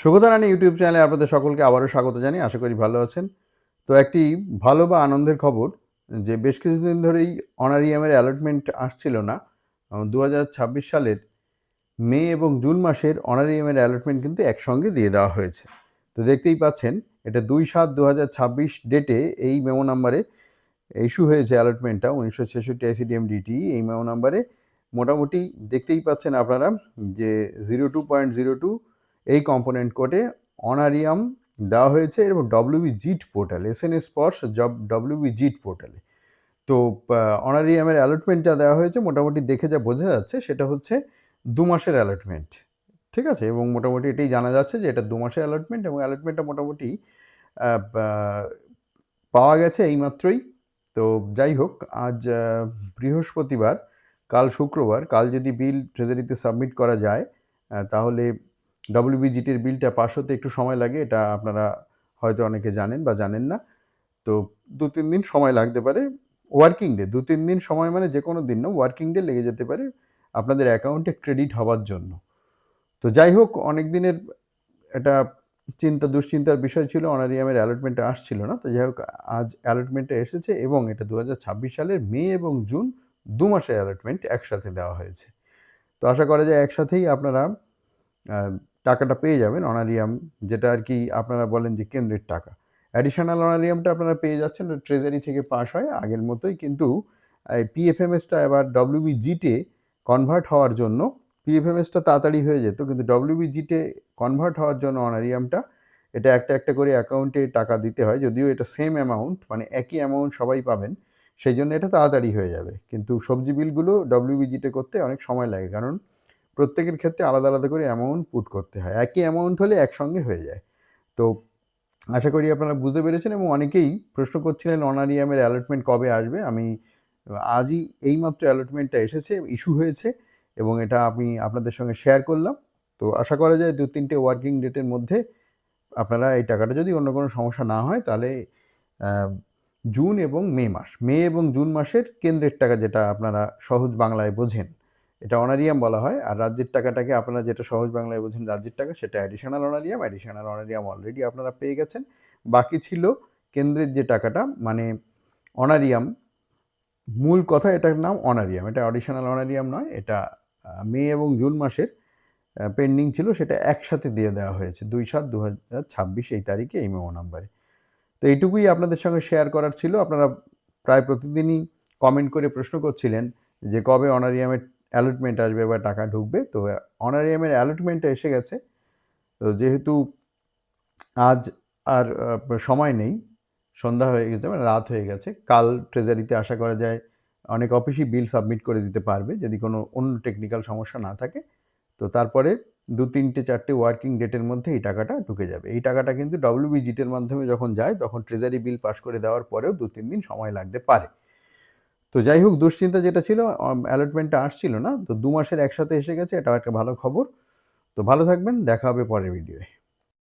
সুগতা রানী YouTube চ্যানেলে আপনাদের সকলকে আবারও স্বাগত জানিয়ে আশা করি ভালো আছেন। তো একটি ভালো বা আনন্দের খবর যে বেশ কিছুদিন ধরেই অনারিয়ামের অ্যালটমেন্ট আসছিল না। ২০২৬ সালের মে এবং জুন মাসের অনারিয়ামের অ্যালটমেন্ট কিন্তু একসঙ্গে দিয়ে দেওয়া হয়েছে। তো দেখতেই পাচ্ছেন এটা ২/৭/২০২৬ ডেটে এই মেমো নাম্বারে ইস্যু হয়েছে অ্যালটমেন্টটা ১৯৬৬ আইসিডিএমডিটি এই মেমো নাম্বারে। মোটামুটি দেখতেই পাচ্ছেন আপনারা যে 02.02 এই কম্পোনেন্ট কোডে অনারিয়াম দেওয়া হয়েছে এবং ডব্লিউবি-জিট পোর্টাল এসএনএস স্পর্শ ডব্লিউবি-জিট পোর্টালে। তো অনারিয়ামের অ্যালটমেন্টটা দেওয়া হয়েছে মোটামুটি দেখে যা বোঝা যাচ্ছে সেটা হচ্ছে ২ মাসের অ্যালটমেন্ট, ঠিক আছে? এবং মোটামুটি এটাই জানা যাচ্ছে যে এটা ২ মাসের অ্যালটমেন্ট এবং অ্যালটমেন্টটা মোটামুটি পাওয়া গেছে এইমাত্রই। তো যাই হোক, আজ বৃহস্পতিবার, কাল শুক্রবার, কাল যদি বিল ট্রেজারিতে সাবমিট করা যায় তাহলে ডব্লিউবিজিটির বিলটা পাস হতে একটু সময় লাগে, এটা আপনারা হয়তো অনেকে জানেন বা জানেন না। তো ২-৩ দিন সময় লাগতে পারে, ওয়ার্কিং ডে, ২-৩ দিন সময় মানে যে কোনো দিন না, ওয়ার্কিং ডে লেগে যেতে পারে আপনাদের অ্যাকাউন্টে ক্রেডিট হওয়ার জন্য। তো যাই হোক, অনেক দিনের এটা দুশ্চিন্তার বিষয় ছিল, অনারিয়ামের অ্যালটমেন্টটা আসছিল না। তো যাই হোক, আজ অ্যালটমেন্টটা এসেছে এবং এটা ২০২৬ সালের মে এবং জুন ২ মাসের অ্যালটমেন্ট একসাথে দেওয়া হয়েছে। তো আশা করা যায় একসাথেই আপনারা টাকাটা পেয়ে যাবেন, অনারিয়াম যেটা আর কি আপনারা বলেন যে কেন্দ্রের টাকা। অ্যাডিশনাল অনারিয়ামটা আপনারা পেয়ে যাচ্ছেন, ট্রেজারি থেকে পাস হয় আগের মতোই, কিন্তু এই পিএফএমএসটা এবার ডব্লিউবিজিটে কনভার্ট হওয়ার জন্য, পিএফএমএসটা তাড়াতাড়ি হয়ে যেত কিন্তু ডব্লিউবিজিটে কনভার্ট হওয়ার জন্য অনারিয়ামটা এটা একটা একটা করে অ্যাকাউন্টে টাকা দিতে হয়, যদিও এটা সেম অ্যামাউন্ট, মানে একই অ্যামাউন্ট সবাই পাবেন, সেই জন্য এটা তাড়াতাড়ি হয়ে যাবে। কিন্তু সবজি বিলগুলো ডব্লিউবিজিটে করতে অনেক সময় লাগে, কারণ প্রত্যেকের ক্ষেত্রে আলাদা আলাদা করে অ্যামাউন্ট পুট করতে হয়, একই অ্যামাউন্ট হলে একসঙ্গে হয়ে যায়। তো আশা করি আপনারা বুঝতে পেরেছেন এবং অনেকেই প্রশ্ন করছিলেন অনারিয়ামের অ্যালটমেন্ট কবে আসবে। আমি আজই এইমাত্র অ্যালটমেন্টটা এসেছে, ইস্যু হয়েছে এবং এটা আমি আপনাদের সঙ্গে শেয়ার করলাম। তো আশা করা যায় ২-৩টে ওয়ার্কিং ডেটের মধ্যে আপনারা এই টাকাটা, যদি অন্য কোনো সমস্যা না হয়, তাহলে জুন এবং মে এবং জুন মাসের কেন্দ্রের টাকা, যেটা আপনারা সহজ বাংলায় বোঝেন, এটা অনারিয়াম বলা হয়। আর রাজ্যের টাকাটাকে আপনারা যেটা সহজ বাংলায় বোঝেন রাজ্যের টাকা, সেটা additional honorarium. Additional honorarium already আপনারা পেয়ে গেছেন। বাকি ছিল কেন্দ্রের যে টাকাটা, মানে অনারিয়াম, মূল কথা এটার নাম অনারিয়াম, এটা অ্যাডিশনাল অনারিয়াম নয়। এটা মে এবং জুন মাসের পেন্ডিং ছিল, সেটা একসাথে দিয়ে দেওয়া হয়েছে ২/৭/২০২৬ এই তারিখে এই মেমো নাম্বারে। তো এইটুকুই আপনাদের সঙ্গে শেয়ার করার ছিল। আপনারা প্রায় প্রতিদিনই কমেন্ট করে প্রশ্ন করছিলেন যে কবে অনারিয়ামের অ্যালটমেন্ট আসবে বা টাকা ঢুকবে। তো অনারিয়ামের অ্যালটমেন্টটা এসে গেছে। তো যেহেতু আজ আর সময় নেই, সন্ধ্যা হয়ে গেছে, মানে রাত হয়ে গেছে, কাল ট্রেজারিতে আশা করা যায় অনেক অফিসই বিল সাবমিট করে দিতে পারবে যদি কোনো অন্য টেকনিক্যাল সমস্যা না থাকে। তো তারপরে ২-৩-৪টে ওয়ার্কিং ডেটের মধ্যে এই টাকাটা ঢুকে যাবে। এই টাকাটা কিন্তু ডব্লিউবিজিটের মাধ্যমে যখন যায় তখন ট্রেজারি বিল পাস করে দেওয়ার পরেও ২-৩ দিন সময় লাগতে পারে। তো যাই হোক, দুশ্চিন্তা যেটা ছিল, অ্যালটমেন্টটা আসছিল না, তো ২ মাসের একসাথে এসে গেছে, এটাও একটা ভালো খবর। তো ভালো থাকবেন, দেখা হবে পরের ভিডিওয়ে।